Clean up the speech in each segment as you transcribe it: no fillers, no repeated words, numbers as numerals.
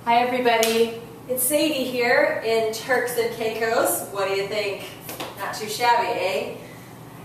Hi everybody, it's Sadie here in Turks and Caicos. What do you think? Not too shabby, eh?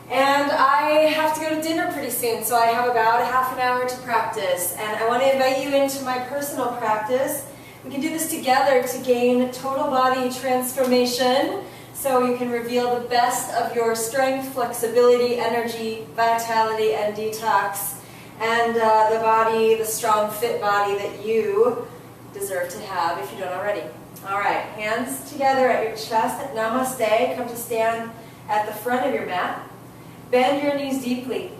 And I have to go to dinner pretty soon, so I have about a half an hour to practice. And I want to invite you into my personal practice. We can do this together to gain total body transformation, so you can reveal the best of your strength, flexibility, energy, vitality, and detox, and the body, the strong, fit body that you deserve to have if you don't already. All right, hands together at your chest at Namaste. Come to stand at the front of your mat. Bend your knees deeply.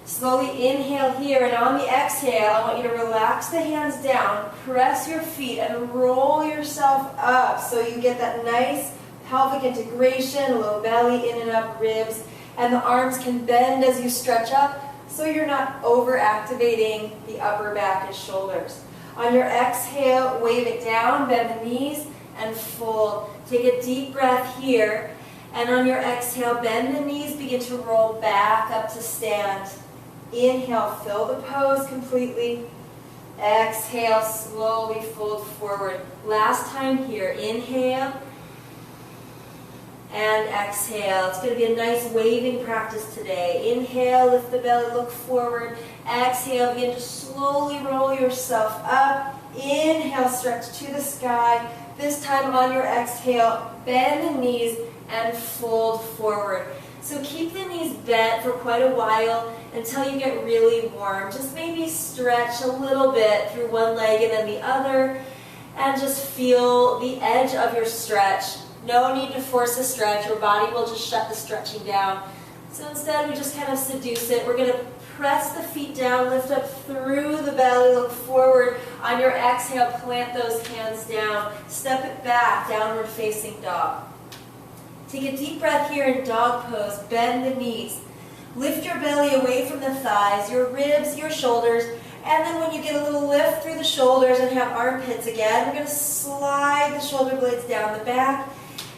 Slowly inhale here, and on the exhale, I want you to relax the hands down, press your feet, and roll yourself up so you get that nice pelvic integration, low belly, in and up ribs, and the arms can bend as you stretch up so you're not over-activating the upper back and shoulders. On your exhale, wave it down, bend the knees, and fold. Take a deep breath here, and on your exhale, bend the knees, begin to roll back up to stand. Inhale, fill the pose completely. Exhale, slowly fold forward. Last time here, inhale, and exhale. It's going to be a nice waving practice today. Inhale, lift the belly, look forward. Exhale, begin to slowly roll yourself up. Inhale, stretch to the sky. This time on your exhale, bend the knees and fold forward. So keep the knees bent for quite a while until you get really warm. Just maybe stretch a little bit through one leg and then the other, and just feel the edge of your stretch. No need to force a stretch. Your body will just shut the stretching down. So instead, we just kind of seduce it. We're going to press the feet down, lift up through the belly, look forward. On your exhale, plant those hands down. Step it back, downward facing dog. Take a deep breath here in dog pose. Bend the knees. Lift your belly away from the thighs, your ribs, your shoulders. And then when you get a little lift through the shoulders and have armpits again, we're going to slide the shoulder blades down the back.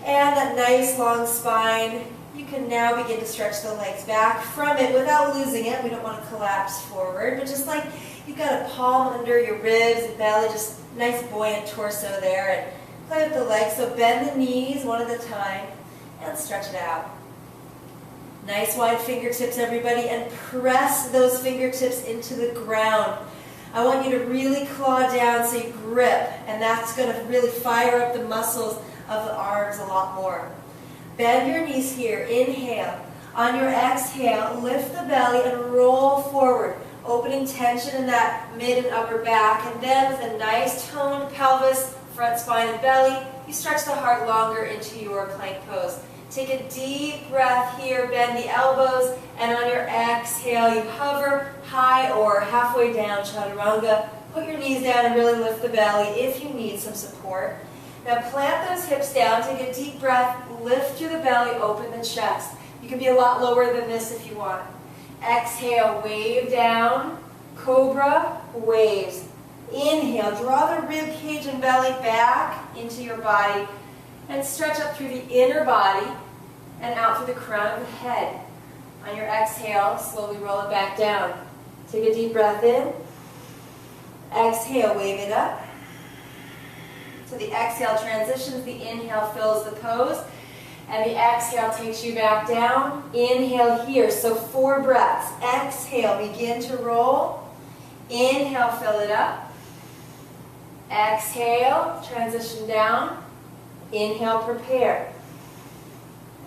And that nice long spine. You can now begin to stretch the legs back from it without losing it. We don't want to collapse forward, but just like you've got a palm under your ribs and belly, just nice buoyant torso there, and play with the legs. So bend the knees one at a time and stretch it out. Nice wide fingertips, everybody, and press those fingertips into the ground. I want you to really claw down so you grip, and that's going to really fire up the muscles of the arms a lot more. Bend your knees here. Inhale. On your exhale, lift the belly and roll forward, opening tension in that mid and upper back. And then with a nice toned pelvis, front spine and belly, you stretch the heart longer into your plank pose. Take a deep breath here. Bend the elbows. And on your exhale, you hover high or halfway down, chaturanga. Put your knees down and really lift the belly if you need some support. Now plant those hips down, take a deep breath, lift through the belly, open the chest. You can be a lot lower than this if you want. Exhale, wave down, cobra, waves. Inhale, draw the rib cage and belly back into your body and stretch up through the inner body and out through the crown of the head. On your exhale, slowly roll it back down. Take a deep breath in. Exhale, wave it up. So the exhale transitions, the inhale fills the pose, and the exhale takes you back down. Inhale here, so 4 breaths. Exhale, begin to roll. Inhale, fill it up. Exhale, transition down. Inhale, prepare.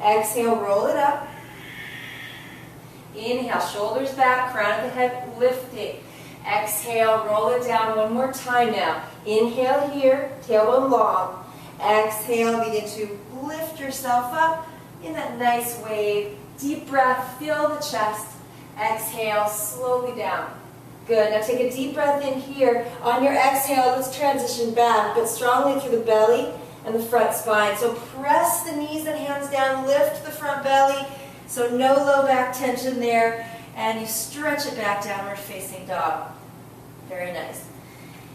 Exhale, roll it up. Inhale, shoulders back, crown of the head lifting. Exhale, roll it down one more time now. Inhale here, tailbone long. Exhale, begin to lift yourself up in that nice wave. Deep breath, fill the chest. Exhale, slowly down. Good. Now take a deep breath in here. On your exhale, let's transition back, but strongly through the belly and the front spine. So press the knees and hands down, lift the front belly, so no low back tension there, and you stretch it back, downward facing dog. Very nice.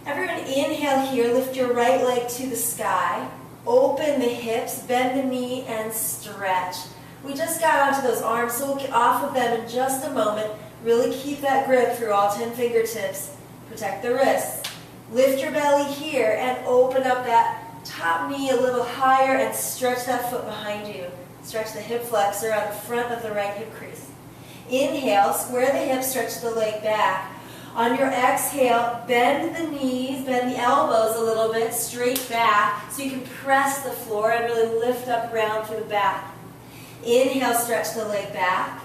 Everyone inhale here, lift your right leg to the sky, open the hips, bend the knee, and stretch. We just got onto those arms, so we'll get off of them in just a moment. Really keep that grip through all 10 fingertips. Protect the wrists. Lift your belly here and open up that top knee a little higher and stretch that foot behind you. Stretch the hip flexor on the front of the right hip crease. Inhale, square the hips, stretch the leg back. On your exhale, bend the knees, bend the elbows a little bit, straight back, so you can press the floor and really lift up round through the back. Inhale, stretch the leg back.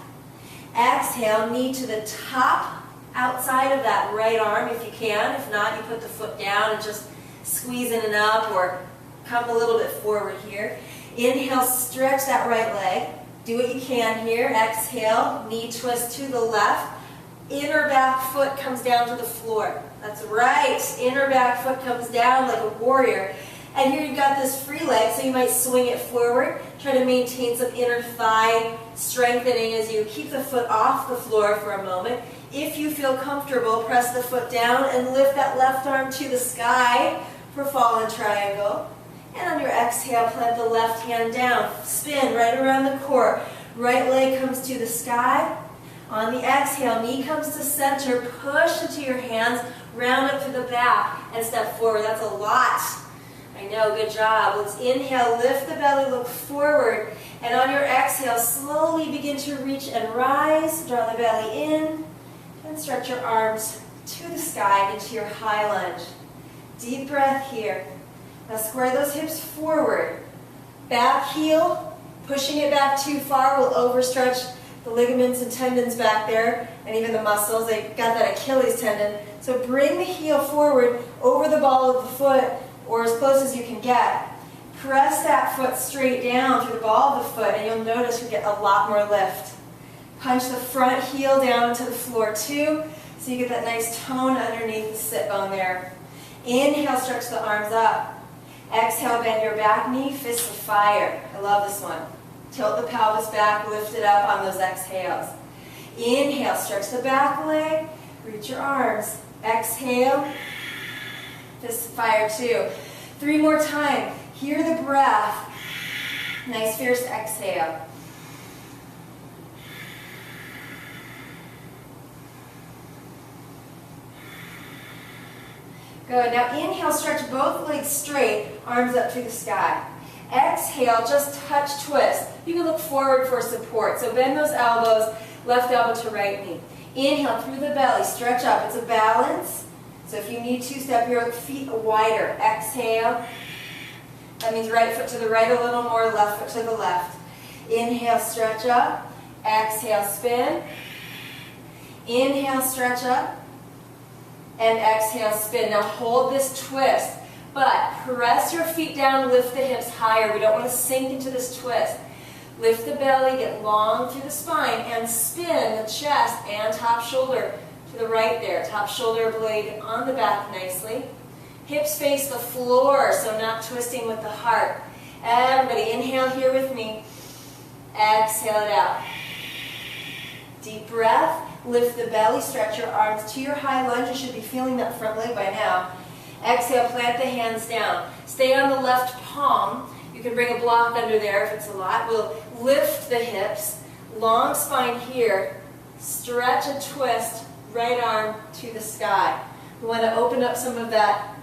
Exhale, knee to the top, outside of that right arm if you can. If not, you put the foot down and just squeeze in and up, or come a little bit forward here. Inhale, stretch that right leg. Do what you can here. Exhale, knee twist to the left. Inner back foot comes down to the floor. That's right. Inner back foot comes down like a warrior. And here you've got this free leg, so you might swing it forward. Try to maintain some inner thigh strengthening as you keep the foot off the floor for a moment. If you feel comfortable, press the foot down and lift that left arm to the sky for fallen triangle. And on your exhale, plant the left hand down. Spin right around the core. Right leg comes to the sky. On the exhale, knee comes to center. Push into your hands. Round up to the back and step forward. That's a lot. I know, good job. Let's inhale, lift the belly, look forward. And on your exhale, slowly begin to reach and rise. Draw the belly in. And stretch your arms to the sky into your high lunge. Deep breath here. Now square those hips forward. Back heel, pushing it back too far will overstretch the ligaments and tendons back there, and even the muscles. They got that Achilles tendon. So bring the heel forward over the ball of the foot, or as close as you can get. Press that foot straight down through the ball of the foot, and you'll notice you get a lot more lift. Punch the front heel down into the floor too, so you get that nice tone underneath the sit bone there. Inhale, stretch the arms up. Exhale, bend your back knee, fist of fire. I love this one. Tilt the pelvis back, lift it up on those exhales. Inhale, stretch the back leg, reach your arms. Exhale, fist of fire too. 3 more times. Hear the breath. Nice fierce exhale. Good. Now inhale, stretch both legs straight, arms up to the sky. Exhale, just touch twist. You can look forward for support. So bend those elbows, left elbow to right knee. Inhale through the belly, stretch up. It's a balance. So if you need to, step your feet wider. Exhale. That means right foot to the right a little more, left foot to the left. Inhale, stretch up. Exhale, spin. Inhale, stretch up. And exhale, spin. Now hold this twist, but press your feet down, lift the hips higher. We don't want to sink into this twist. Lift the belly, get long through the spine, and spin the chest and top shoulder to the right there. Top shoulder blade on the back nicely. Hips face the floor, so not twisting with the heart. Everybody, inhale here with me. Exhale it out. Deep breath. Lift the belly, stretch your arms to your high lunge. You should be feeling that front leg by now. Exhale, plant the hands down. Stay on the left palm. You can bring a block under there if it's a lot. We'll lift the hips. Long spine here. Stretch and twist. Right arm to the sky. We want to open up some of that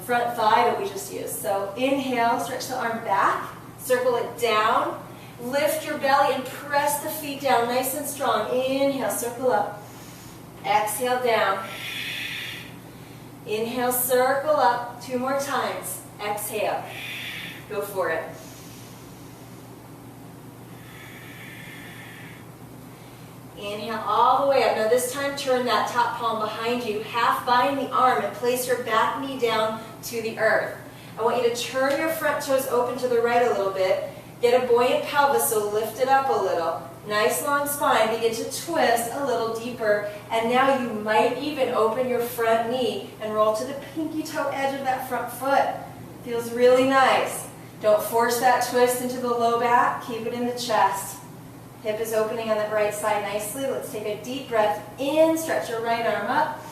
front thigh that we just used. So inhale, stretch the arm back. Circle it down. Lift your belly and press the feet down nice and strong. Inhale, circle up. Exhale, down. Inhale, circle up. 2 more times. Exhale. Go for it. Inhale all the way up. Now this time turn that top palm behind you. Half bind the arm and place your back knee down to the earth. I want you to turn your front toes open to the right a little bit. Get a buoyant pelvis, so lift it up a little. Nice long spine. Begin to twist a little deeper. And now you might even open your front knee and roll to the pinky toe edge of that front foot. Feels really nice. Don't force that twist into the low back. Keep it in the chest. Hip is opening on the right side nicely. Let's take a deep breath in. Stretch your right arm up.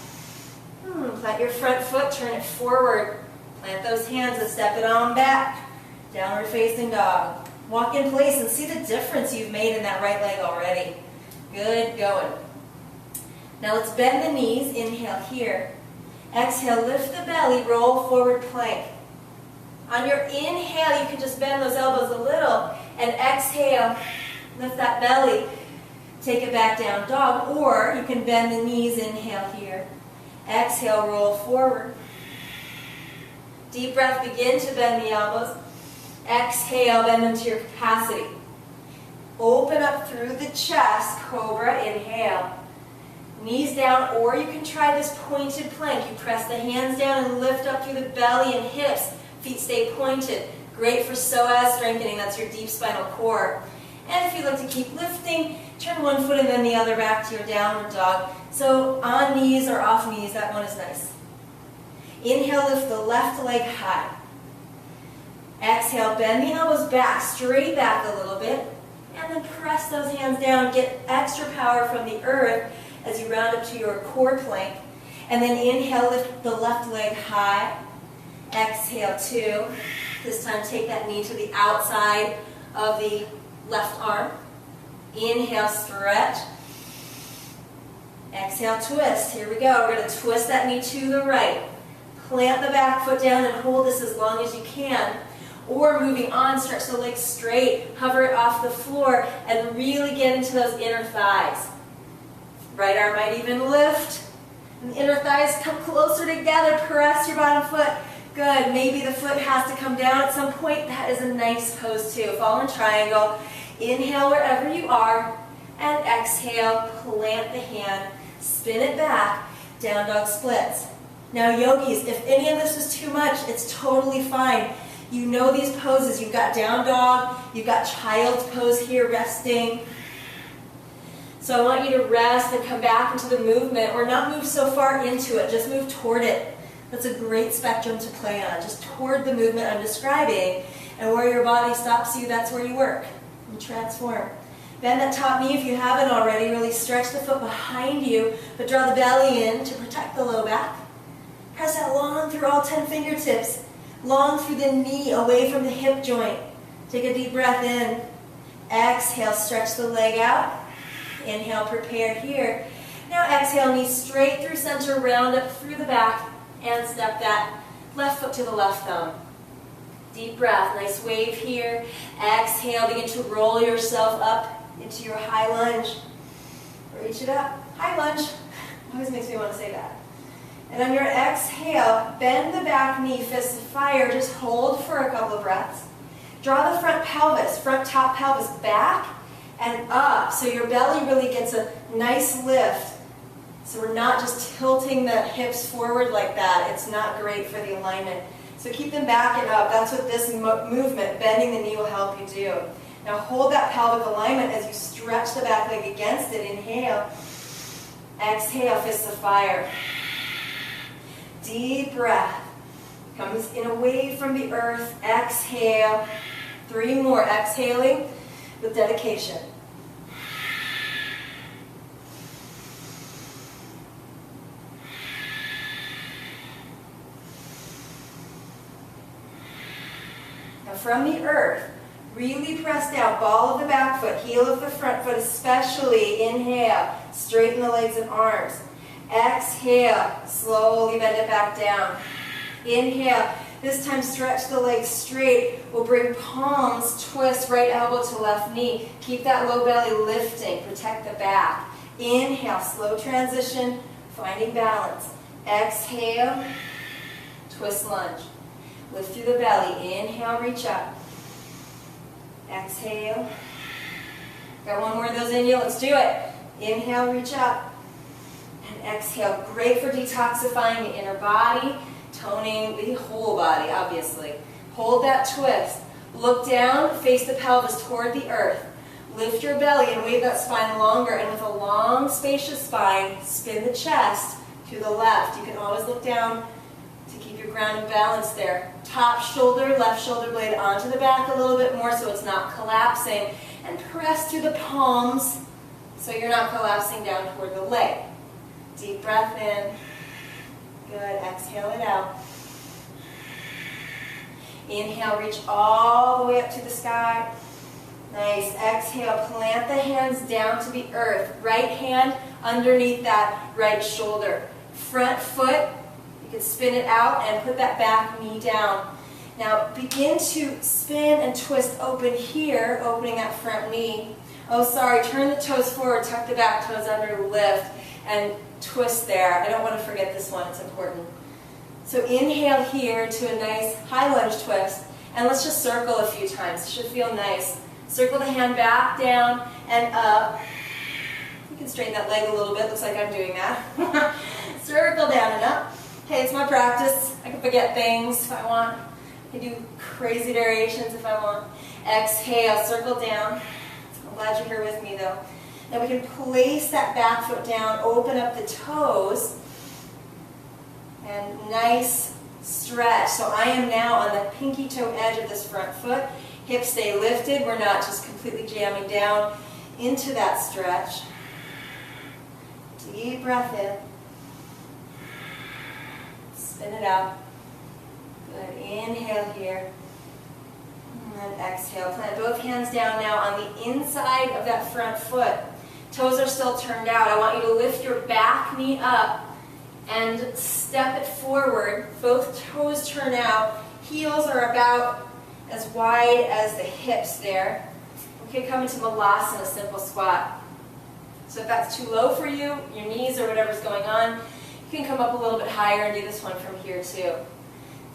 Plant your front foot. Turn it forward. Plant those hands and step it on back. Downward facing dog. Walk in place and see the difference you've made in that right leg already. Good going. Now let's bend the knees. Inhale here. Exhale, lift the belly, roll forward plank. On your inhale, you can just bend those elbows a little, and exhale, lift that belly. Take it back down dog, or you can bend the knees, inhale here. Exhale, roll forward. Deep breath, begin to bend the elbows. Exhale, bend them to your capacity. Open up through the chest, cobra, inhale. Knees down, or you can try this pointed plank. You press the hands down and lift up through the belly and hips. Feet stay pointed. Great for psoas strengthening, that's your deep spinal cord. And if you'd like to keep lifting, turn one foot and then the other back to your downward dog. So on knees or off knees, that one is nice. Inhale, lift the left leg high. Exhale, bend the elbows back, straight back a little bit. And then press those hands down, get extra power from the earth as you round up to your core plank. And then inhale, lift the left leg high. Exhale, two. This time take that knee to the outside of the left arm. Inhale, stretch. Exhale, twist. Here we go. We're going to twist that knee to the right. Plant the back foot down and hold this as long as you can. Or moving on, stretch the legs straight, hover it off the floor, and really get into those inner thighs. Right arm might even lift. And the inner thighs come closer together. Press your bottom foot. Good. Maybe the foot has to come down at some point. That is a nice pose too. Fall in triangle. Inhale wherever you are. And exhale, plant the hand. Spin it back. Down dog splits. Now yogis, if any of this is too much, it's totally fine. You know these poses. You've got down dog. You've got child's pose here, resting. So I want you to rest and come back into the movement, or not move so far into it. Just move toward it. That's a great spectrum to play on. Just toward the movement I'm describing. And where your body stops you, that's where you work. And transform. Bend that top knee if you haven't already. Really stretch the foot behind you, but draw the belly in to protect the low back. Press that long through all 10 fingertips. Long through the knee, away from the hip joint. Take a deep breath in. Exhale, stretch the leg out. Inhale, prepare here. Now exhale, knee straight through center, round up through the back, and step that left foot to the left thumb. Deep breath, nice wave here. Exhale, begin to roll yourself up into your high lunge. Reach it up, high lunge. Always makes me want to say that. And on your exhale, bend the back knee, fist of fire. Just hold for a couple of breaths. Draw the front pelvis, front top pelvis back and up. So your belly really gets a nice lift. So we're not just tilting the hips forward like that. It's not great for the alignment. So keep them back and up. That's what this movement, bending the knee, will help you do. Now hold that pelvic alignment as you stretch the back leg against it. Inhale. Exhale, fist of fire. Deep breath. Comes in away from the earth. Exhale. 3 more. Exhaling with dedication. Now from the earth, really press down. Ball of the back foot, heel of the front foot especially. Inhale. Straighten the legs and arms. Exhale, slowly bend it back down. Inhale, this time stretch the legs straight. We'll bring palms, twist right elbow to left knee. Keep that low belly lifting, protect the back. Inhale, slow transition, finding balance. Exhale, twist lunge. Lift through the belly, inhale, reach up. Exhale. Got one more of those in you, let's do it. Inhale, reach up. And exhale, great for detoxifying the inner body, toning the whole body, obviously. Hold that twist. Look down, face the pelvis toward the earth. Lift your belly and wave that spine longer. And with a long, spacious spine, spin the chest to the left. You can always look down to keep your ground and balance there. Top shoulder, left shoulder blade onto the back a little bit more so it's not collapsing. And press through the palms so you're not collapsing down toward the leg. Deep breath in. Good. Exhale it out. Inhale, reach all the way up to the sky. Nice. Exhale, plant the hands down to the earth. Right hand underneath that right shoulder. Front foot You can spin it out and put that back knee down. Now begin to spin and twist open here, opening that front knee. Oh, sorry, turn the toes forward, tuck the back toes under, lift, and twist there. I don't want to forget this one, it's important. So inhale here to a nice high lunge twist, and let's just circle a few times. It should feel nice. Circle the hand back, down, and up. You can straighten that leg a little bit, looks like I'm doing that. Circle down and up. Hey, it's my practice. I can forget things if I want. I can do crazy variations if I want. Exhale, circle down. I'm glad you're here with me though. Then we can place that back foot down, open up the toes, and nice stretch. So I am now on the pinky toe edge of this front foot. Hips stay lifted. We're not just completely jamming down into that stretch. Deep breath in. Spin it out. Good. Inhale here. And then exhale. Plant both hands down now on the inside of that front foot. Toes are still turned out. I want you to lift your back knee up and step it forward. Both toes turn out. Heels are about as wide as the hips there. Okay, come into Malasana, simple squat. So if that's too low for you, your knees or whatever's going on, you can come up a little bit higher and do this one from here too.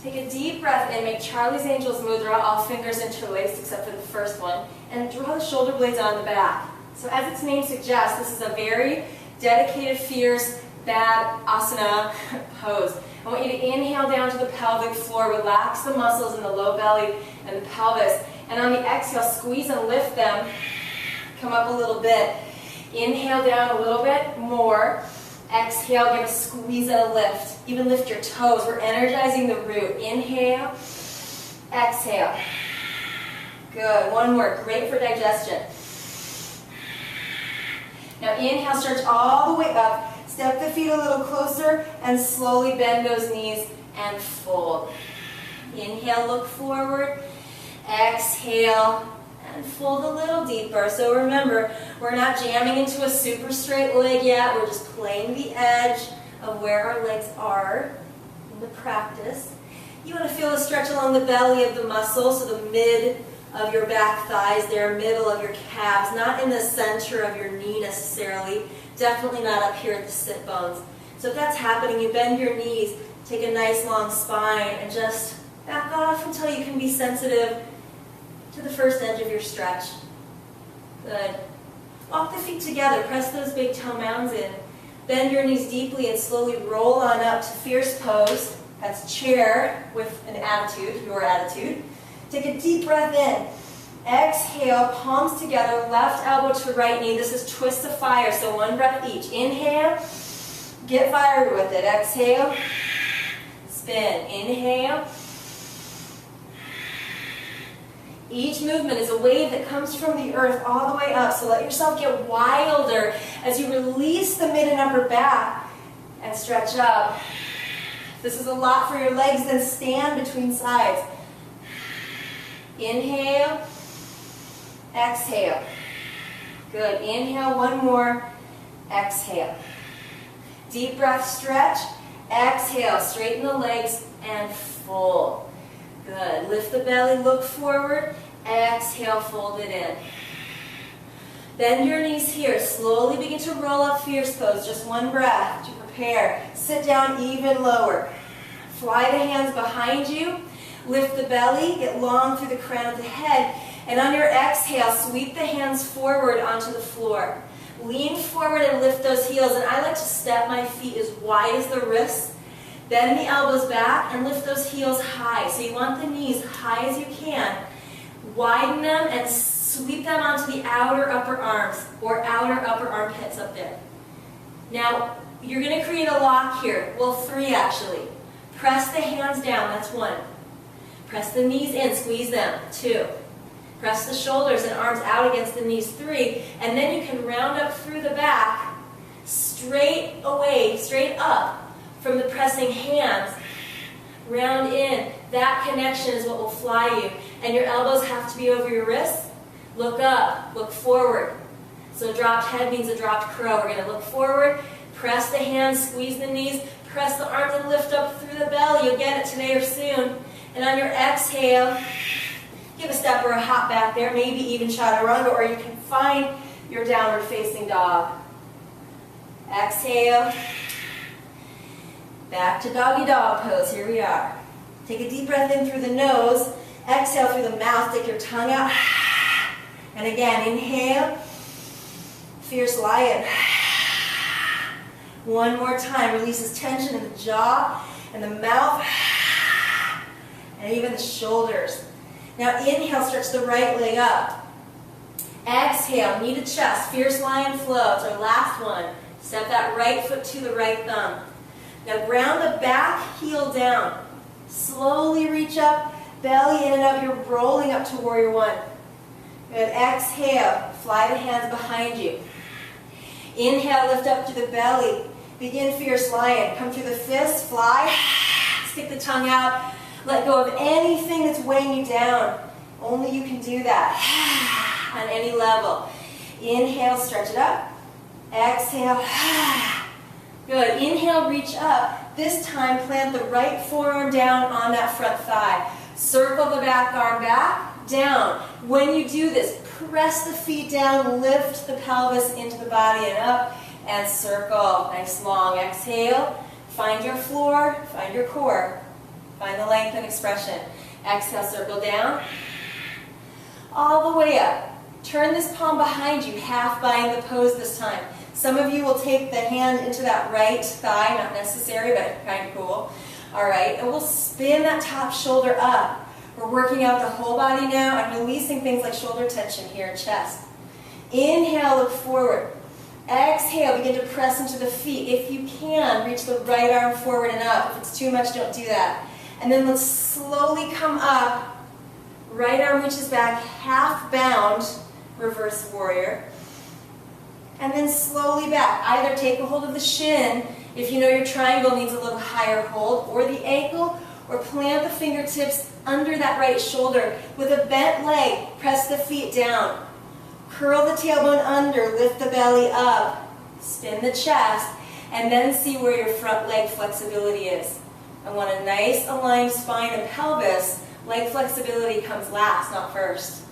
Take a deep breath in, make Charlie's Angels Mudra, all fingers interlaced except for the first one, and draw the shoulder blades on the back. So as its name suggests, this is a very dedicated, fierce, bad asana pose. I want you to inhale down to the pelvic floor, relax the muscles in the low belly and the pelvis, and on the exhale, squeeze and lift them. Come up a little bit. Inhale down a little bit more. Exhale, give a squeeze and a lift. Even lift your toes. We're energizing the root. Inhale, exhale. Good. One more. Great for digestion. Now inhale, stretch all the way up. Step the feet a little closer and slowly bend those knees and fold. Inhale, look forward. Exhale, and fold a little deeper. So remember, we're not jamming into a super straight leg yet. We're just playing the edge of where our legs are in the practice. You want to feel a stretch along the belly of the muscle, so the mid of your back thighs there, middle of your calves, not in the center of your knee necessarily, definitely not up here at the sit bones. So if that's happening, you bend your knees, take a nice long spine, and just back off until you can be sensitive to the first edge of your stretch. Good. Walk the feet together, press those big toe mounds in. Bend your knees deeply and slowly roll on up to fierce pose. That's chair with an attitude, your attitude. Take a deep breath in. Exhale, palms together, left elbow to right knee. This is twist of fire, so one breath each. Inhale, get fired with it. Exhale, spin. Inhale. Each movement is a wave that comes from the earth all the way up, so let yourself get wilder as you release the mid and upper back and stretch up. If this is a lot for your legs, then stand between sides. Inhale, exhale. Good. Inhale, one more. Exhale. Deep breath, stretch. Exhale, straighten the legs and fold. Good. Lift the belly, look forward. Exhale, fold it in. Bend your knees here. Slowly begin to roll up fierce pose. Just one breath to prepare. Sit down even lower. Fly the hands behind you. Lift the belly. Get long through the crown of the head. And on your exhale, sweep the hands forward onto the floor. Lean forward and lift those heels. And I like to step my feet as wide as the wrists. Bend the elbows back and lift those heels high. So you want the knees high as you can. Widen them and sweep them onto the outer upper arms or outer upper armpits up there. Now, you're going to create a lock here. Well, 3 actually. Press the hands down. That's 1. Press the knees in. Squeeze them. 2. Press the shoulders and arms out against the knees. 3. And then you can round up through the back, straight away, straight up. From the pressing hands, round in. That connection is what will fly you. And your elbows have to be over your wrists. Look up, look forward. So dropped head means a dropped crow. We're going to look forward, press the hands, squeeze the knees, Press the arms and lift up through the belly. You'll get it today or soon. And on your exhale, give a step or a hop back there, maybe even chaturanga, or you can find your downward facing dog. Exhale. Back to doggy dog pose. Here we are. Take a deep breath in through the nose. Exhale through the mouth. Stick your tongue out. And again, inhale. Fierce lion. One more time. Releases tension in the jaw and the mouth and even the shoulders. Now inhale, stretch the right leg up. Exhale, knee to chest, fierce lion flow. It's our last one. Step that right foot to the right thumb. Now ground the back heel down. Slowly reach up, belly in and up. You're rolling up to warrior one. Good. Exhale, fly the hands behind you. Inhale, lift up to the belly. Begin fierce lion. Come through the fists, fly. Stick the tongue out. Let go of anything that's weighing you down. Only you can do that on any level. Inhale, stretch it up. Exhale. Good. Inhale, reach up. This time, plant the right forearm down on that front thigh. Circle the back arm back, down. When you do this, press the feet down, lift the pelvis into the body and up, and circle. Nice long exhale. Find your floor, find your core. Find the length and expression. Exhale, circle down. All the way up. Turn this palm behind you, half bind the pose this time. Some of you will take the hand into that right thigh, not necessary, but kind of cool. All right, and we'll spin that top shoulder up. We're working out the whole body now and releasing things like shoulder tension here in chest. Inhale, look forward. Exhale, begin to press into the feet. If you can, reach the right arm forward and up. If it's too much, don't do that. And then let's slowly come up. Right arm reaches back, half bound, reverse warrior. And then slowly back. Either take a hold of the shin, if you know your triangle needs a little higher hold, or the ankle, or plant the fingertips under that right shoulder. With a bent leg, press the feet down. Curl the tailbone under, lift the belly up, spin the chest, and then see where your front leg flexibility is. I want a nice aligned spine and pelvis. Leg flexibility comes last, not first.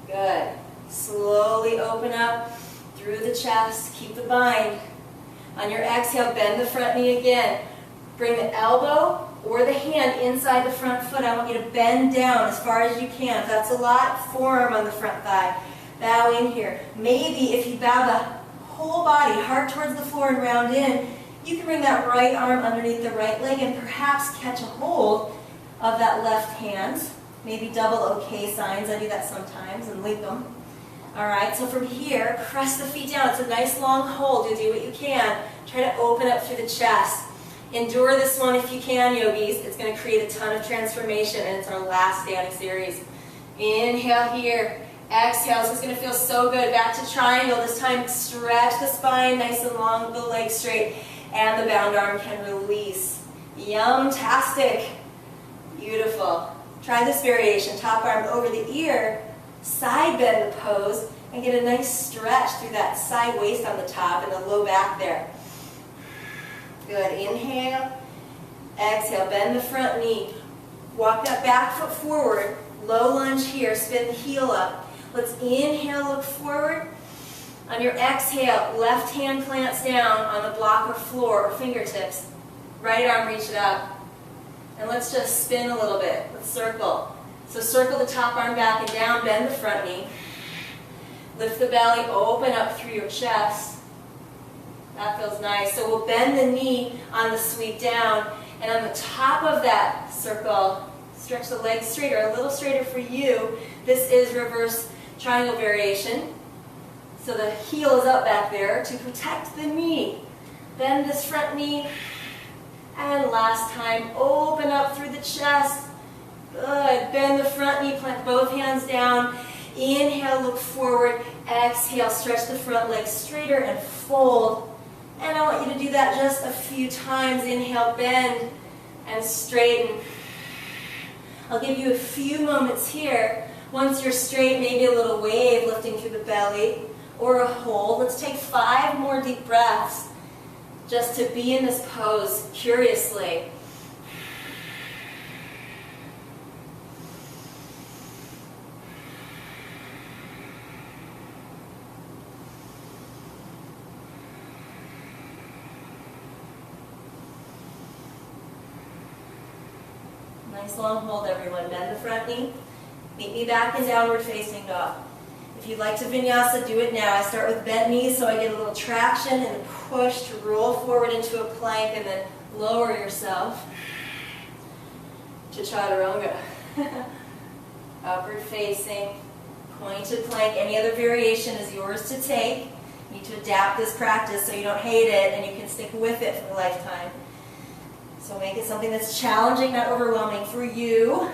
Good. Slowly open up through the chest. Keep the bind. On your exhale, bend the front knee again. Bring the elbow or the hand inside the front foot. I want you to bend down as far as you can. If that's a lot, forearm on the front thigh. Bow in here. Maybe if you bow the whole body, heart towards the floor and round in, you can bring that right arm underneath the right leg and perhaps catch a hold of that left hand. Maybe double OK signs. I do that sometimes and link them. All right, so from here, press the feet down. It's a nice long hold. You'll do what you can. Try to open up through the chest. Endure this one if you can, yogis. It's going to create a ton of transformation, and it's our last standing series. Inhale here. Exhale. This is going to feel so good. Back to triangle. This time, stretch the spine nice and long, the legs straight, and the bound arm can release. Yum-tastic. Beautiful. Try this variation. Top arm over the ear. Side bend the pose and get a nice stretch through that side waist on the top and the low back there. Good. Inhale. Exhale. Bend the front knee. Walk that back foot forward. Low lunge here. Spin the heel up. Let's inhale, look forward. On your exhale, left hand plants down on the block or floor or fingertips. Right arm reach it up. And let's just spin a little bit. Let's circle. So circle the top arm back and down, bend the front knee. Lift the belly, open up through your chest. That feels nice. So we'll bend the knee on the sweep down, and on the top of that circle, stretch the legs straighter, a little straighter for you. This is reverse triangle variation. So the heel is up back there to protect the knee. Bend this front knee. And last time, open up through the chest. Good. Bend the front knee, plant both hands down. Inhale, look forward. Exhale, stretch the front leg straighter and fold. And I want you to do that just a few times. Inhale, bend and straighten. I'll give you a few moments here. Once you're straight, maybe a little wave lifting through the belly or a hold. Let's take 5 more deep breaths. just to be in this pose curiously. Nice long hold, everyone. Bend the front knee. Meet me back in downward facing dog. If you'd like to vinyasa, do it now. I start with bent knees so I get a little traction and push to roll forward into a plank and then lower yourself to chaturanga. Upward facing, pointed plank. Any other variation is yours to take. You need to adapt this practice so you don't hate it and you can stick with it for a lifetime. So make it something that's challenging, not overwhelming for you.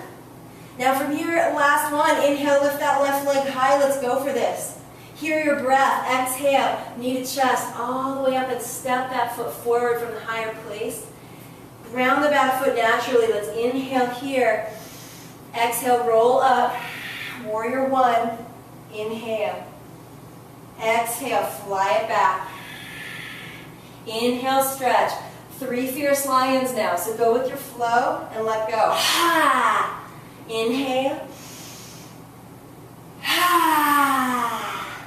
Now from here, last one, inhale, lift that left leg high. Let's go for this. Hear your breath. Exhale, knee to chest, all the way up and step that foot forward from the higher place. Ground the back foot naturally. Let's inhale here. Exhale, roll up. Warrior one. Inhale. Exhale, fly it back. Inhale, stretch. 3 fierce lions now. So go with your flow and let go. Ha! Inhale. Ha!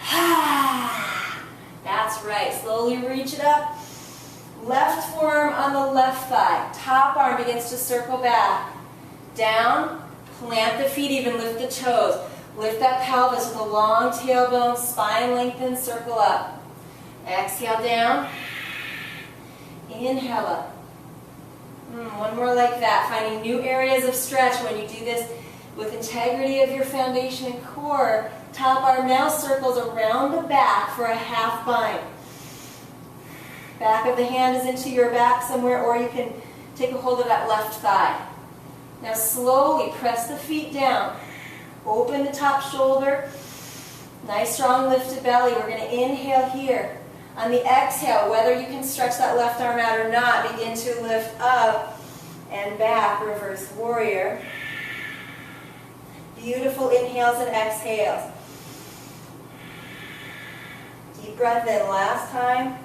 Ha! That's right. Slowly reach it up. Left forearm on the left thigh. Top arm begins to circle back. Down. Plant the feet even. Lift the toes. Lift that pelvis with a long tailbone. Spine lengthen. Circle up. Exhale down. Inhale up. One more like that. Finding new areas of stretch when you do this with integrity of your foundation and core. Top arm now circles around the back for a half bind. Back of the hand is into your back somewhere, or you can take a hold of that left thigh. Now slowly press the feet down. Open the top shoulder. Nice strong lifted belly. We're going to inhale here. On the exhale, whether you can stretch that left arm out or not, begin to lift up and back, reverse warrior. Beautiful inhales and exhales. Deep breath in. Last time.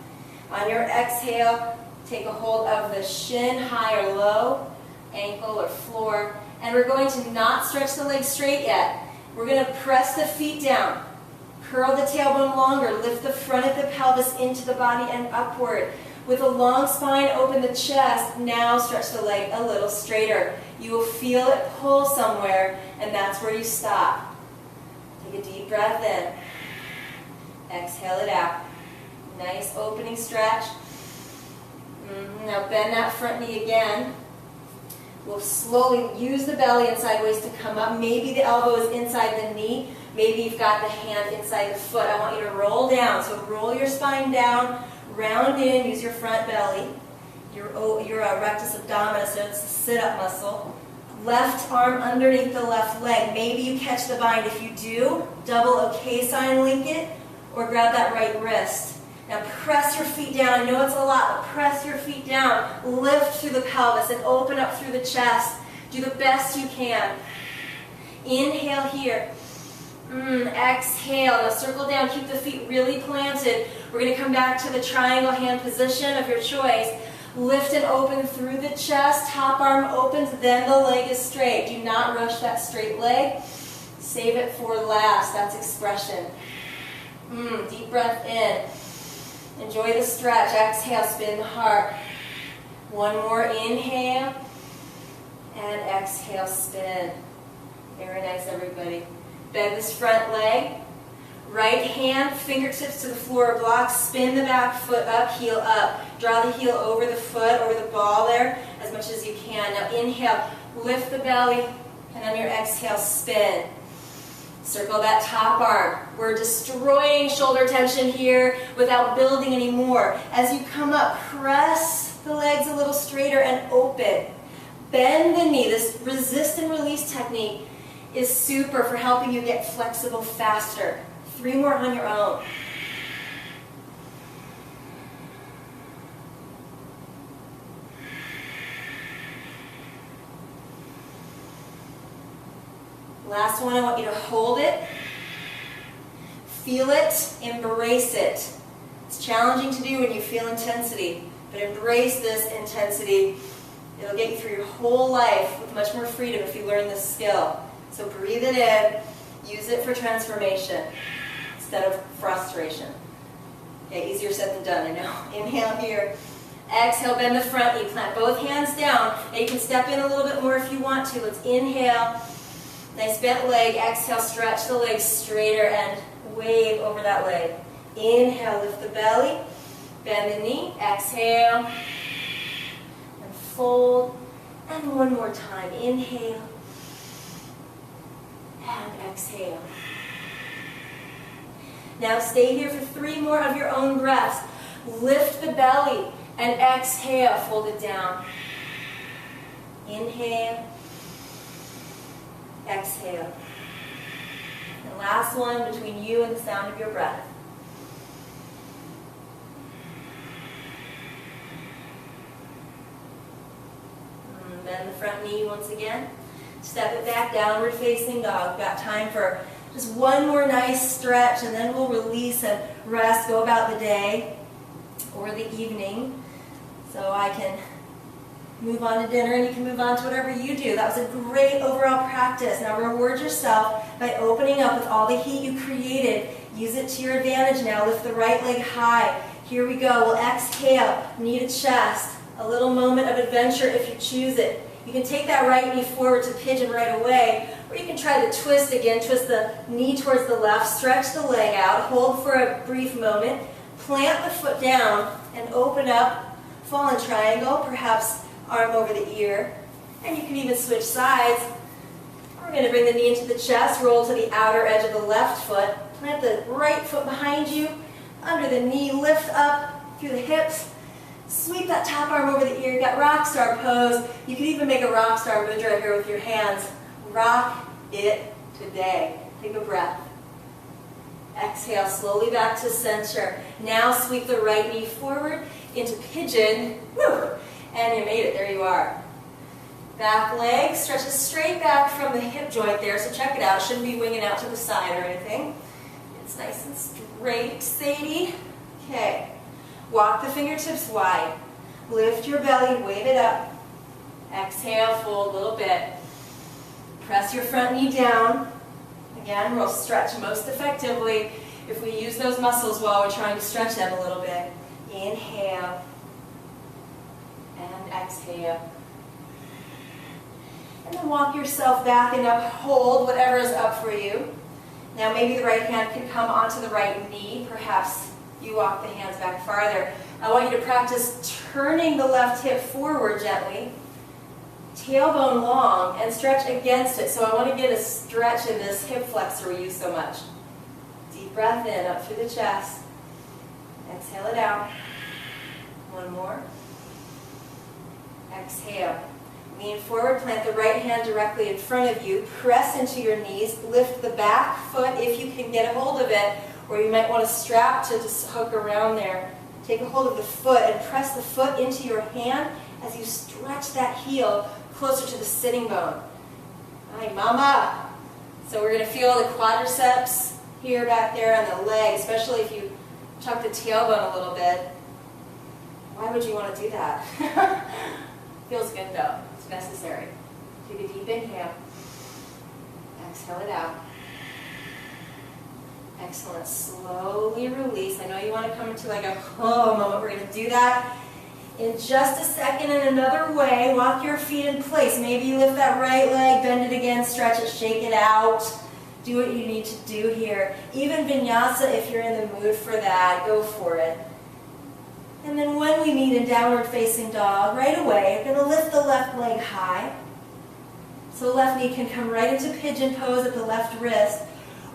On your exhale, take a hold of the shin, high or low, ankle or floor. And we're going to not stretch the legs straight yet. We're going to press the feet down. Curl the tailbone longer. Lift the front of the pelvis into the body and upward. With a long spine, open the chest. Now stretch the leg a little straighter. You will feel it pull somewhere, and that's where you stop. Take a deep breath in. Exhale it out. Nice opening stretch. Now bend that front knee again. We'll slowly use the belly and sideways to come up. Maybe the elbow is inside the knee. Maybe you've got the hand inside the foot. I want you to roll down. So roll your spine down, round in, use your front belly, your rectus abdominis, so it's the sit-up muscle. Left arm underneath the left leg. Maybe you catch the bind. If you do, double OK sign, link it, or grab that right wrist. Now press your feet down. I know it's a lot, but press your feet down. Lift through the pelvis and open up through the chest. Do the best you can. Inhale here. Exhale. Now circle down. Keep the feet really planted. We're going to come back to the triangle hand position of your choice. Lift and open through the chest. Top arm opens, then the leg is straight. Do not rush that straight leg. Save it for last. That's expression. Deep breath in. Enjoy the stretch. Exhale, spin the heart. One more inhale. And exhale, spin. Very nice, everybody. Bend this front leg. Right hand, fingertips to the floor or blocks. Spin the back foot up, heel up. Draw the heel over the foot, over the ball there, as much as you can. Now inhale, lift the belly, and on your exhale, spin. Circle that top arm. We're destroying shoulder tension here without building any more. As you come up, press the legs a little straighter and open. Bend the knee. This resist and release technique is super for helping you get flexible faster. 3 more on your own. Last one, I want you to hold it, feel it, embrace it. It's challenging to do when you feel intensity, but embrace this intensity. It'll get you through your whole life with much more freedom if you learn this skill. So breathe it in, use it for transformation instead of frustration. Okay, easier said than done, I know. Inhale here. Exhale, bend the front knee, plant both hands down. Now you can step in a little bit more if you want to. Let's inhale. Nice bent leg. Exhale, stretch the legs straighter and wave over that leg. Inhale, lift the belly. Bend the knee. Exhale. And fold. And one more time. Inhale. And exhale. Now stay here for 3 more of your own breaths. Lift the belly and exhale, fold it down. Inhale, exhale. And last one between you and the sound of your breath. Bend the front knee once again. Step it back, downward facing dog. Got time for just one more nice stretch, and then we'll release and rest, go about the day or the evening. So I can move on to dinner and you can move on to whatever you do. That was a great overall practice. Now reward yourself by opening up with all the heat you created. Use it to your advantage now. Lift the right leg high. Here we go. We'll exhale, knee to chest. A little moment of adventure if you choose it. You can take that right knee forward to pigeon right away, or you can try the twist again. Twist the knee towards the left, stretch the leg out, hold for a brief moment, plant the foot down, and open up, fallen triangle, perhaps arm over the ear. And you can even switch sides. We're going to bring the knee into the chest, roll to the outer edge of the left foot, plant the right foot behind you, under the knee, lift up through the hips, sweep that top arm over the ear, got rock star pose. You can even make a rock star mudra here with your hands. Rock it today. Take a breath. Exhale, slowly back to center. Now sweep the right knee forward into pigeon. Woo! And you made it, there you are. Back leg stretches straight back from the hip joint there, so check it out. It shouldn't be winging out to the side or anything. It's nice and straight, Sadie. Okay. Walk the fingertips wide. Lift your belly, wave it up. Exhale, fold a little bit. Press your front knee down. Again, we'll stretch most effectively if we use those muscles while we're trying to stretch them a little bit. Inhale. And exhale. And then walk yourself back and up. Hold whatever is up for you. Now maybe the right hand can come onto the right knee. Perhaps you walk the hands back farther. I want you to practice turning the left hip forward gently, tailbone long, and stretch against it. So I want to get a stretch in this hip flexor we use so much. Deep breath in, up through the chest. Exhale it out. One more. Exhale. Lean forward, plant the right hand directly in front of you. Press into your knees. Lift the back foot if you can get a hold of it, or you might want a strap to just hook around there. Take a hold of the foot and press the foot into your hand as you stretch that heel closer to the sitting bone. Hi, mama. So we're going to feel the quadriceps here, back there, and the leg, especially if you tuck the tailbone a little bit. Why would you want to do that? Feels good though. It's necessary. Take a deep inhale. Exhale it out. Excellent. Slowly release. I know you want to come into like a moment. We're going to do that in just a second in another way. Walk your feet in place. Maybe you lift that right leg, bend it again, stretch it, shake it out. Do what you need to do here. Even vinyasa, if you're in the mood for that, go for it. And then when we meet in downward facing dog, right away, you're going to lift the left leg high. So left knee can come right into pigeon pose at the left wrist.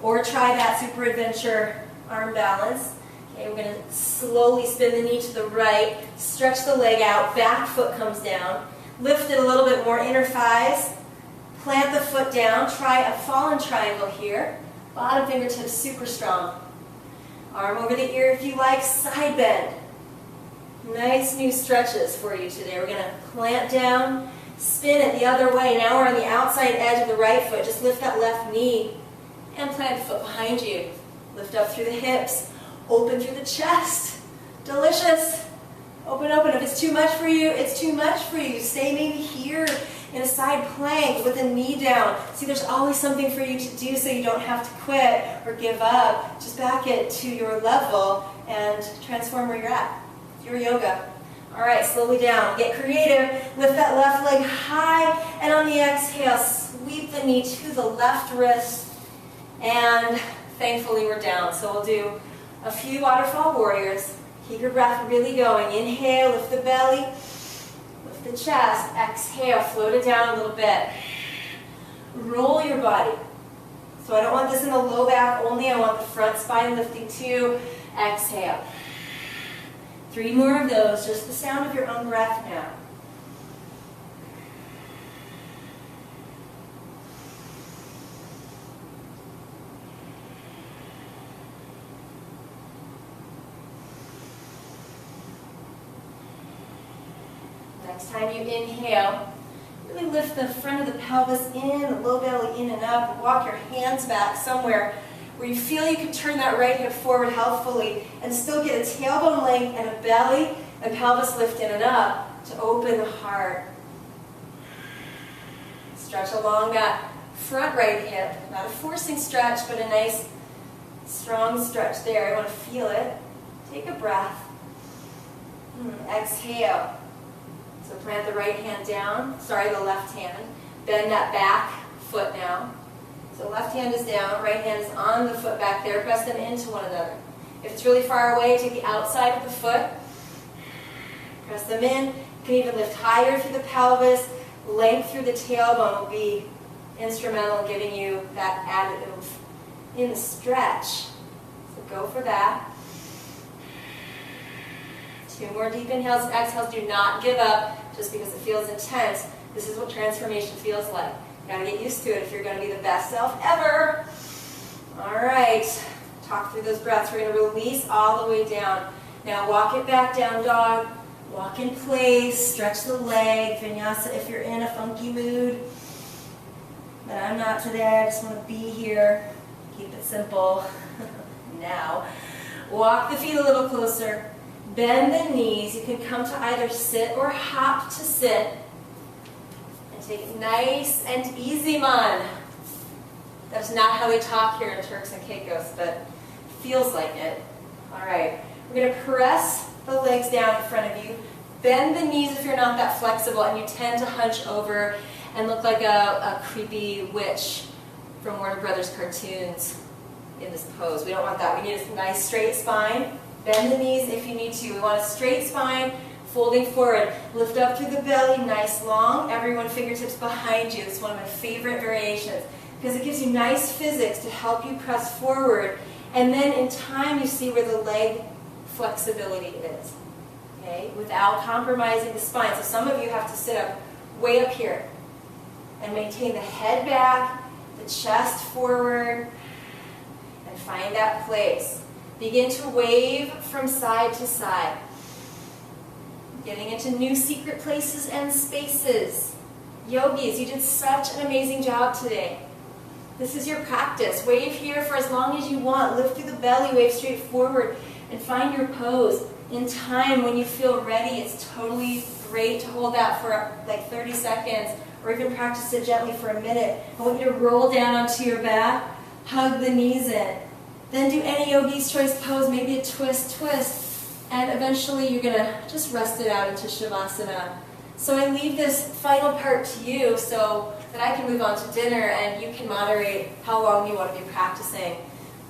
Or try that super adventure arm balance. Okay, we're going to slowly spin the knee to the right, stretch the leg out, back foot comes down, lift it a little bit more, inner thighs, plant the foot down, try a fallen triangle here, bottom fingertips super strong. Arm over the ear if you like, side bend. Nice new stretches for you today. We're going to plant down, spin it the other way. Now we're on the outside edge of the right foot. Just lift that left knee. And plant the foot behind you. Lift up through the hips. Open through the chest. Delicious. Open, open. If it's too much for you, it's too much for you. Stay maybe here in a side plank with a knee down. See, there's always something for you to do so you don't have to quit or give up. Just back it to your level and transform where you're at. Your yoga. All right, slowly down. Get creative. Lift that left leg high, and on the exhale, sweep the knee to the left wrist, and thankfully we're down. So we'll do a few waterfall warriors. Keep your breath really going. Inhale, lift the belly, lift the chest. Exhale, float it down a little bit. Roll your body. So I don't want this in the low back only. I want the front spine lifting too. Exhale. 3 more of those. Just the sound of your own breath now. Next time you inhale, really lift the front of the pelvis in, the low belly in and up. Walk your hands back somewhere where you feel you can turn that right hip forward healthfully and still get a tailbone length and a belly and pelvis lift in and up to open the heart. Stretch along that front right hip. Not a forcing stretch, but a nice strong stretch there. I want to feel it. Take a breath. Exhale. So plant the right hand down, the left hand. Bend that back foot now. So left hand is down, right hand is on the foot back there. Press them into one another. If it's really far away, take the outside of the foot. Press them in. You can even lift higher through the pelvis. Length through the tailbone will be instrumental in giving you that added oomph in the stretch. So go for that. 2 more deep inhales and exhales. Do not give up just because it feels intense. This is what transformation feels like. You gotta get used to it if you're gonna be the best self ever. All right, talk through those breaths. We're gonna release all the way down. Now walk it back, down dog. Walk in place, stretch the leg. Vinyasa if you're in a funky mood. But I'm not today, I just wanna be here. Keep it simple. Now, walk the feet a little closer. Bend the knees. You can come to either sit or hop to sit. And take it nice and easy, man. That's not how we talk here in Turks and Caicos, but feels like it. All right. We're going to press the legs down in front of you. Bend the knees if you're not that flexible and you tend to hunch over and look like a creepy witch from Warner Brothers cartoons in this pose. We don't want that. We need a nice straight spine. Bend the knees if you need to. We want a straight spine, folding forward. Lift up through the belly, nice long. Everyone fingertips behind you. This is one of my favorite variations because it gives you nice physics to help you press forward. And then in time you see where the leg flexibility is, okay, without compromising the spine. So some of you have to sit up way up here and maintain the head back, the chest forward, and find that place. Begin to wave from side to side. Getting into new secret places and spaces. Yogis, you did such an amazing job today. This is your practice. Wave here for as long as you want. Lift through the belly, wave straight forward, and find your pose. In time, when you feel ready, it's totally great to hold that for like 30 seconds, or even practice it gently for a minute. I want you to roll down onto your back, hug the knees in. Then do any yogi's choice pose, maybe a twist, and eventually you're going to just rest it out into Shavasana. So I leave this final part to you so that I can move on to dinner and you can moderate how long you want to be practicing.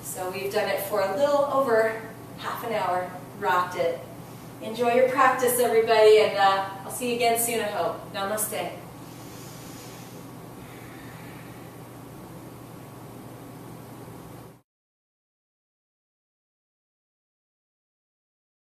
So we've done it for a little over half an hour, rocked it. Enjoy your practice, everybody, and I'll see you again soon, I hope. Namaste.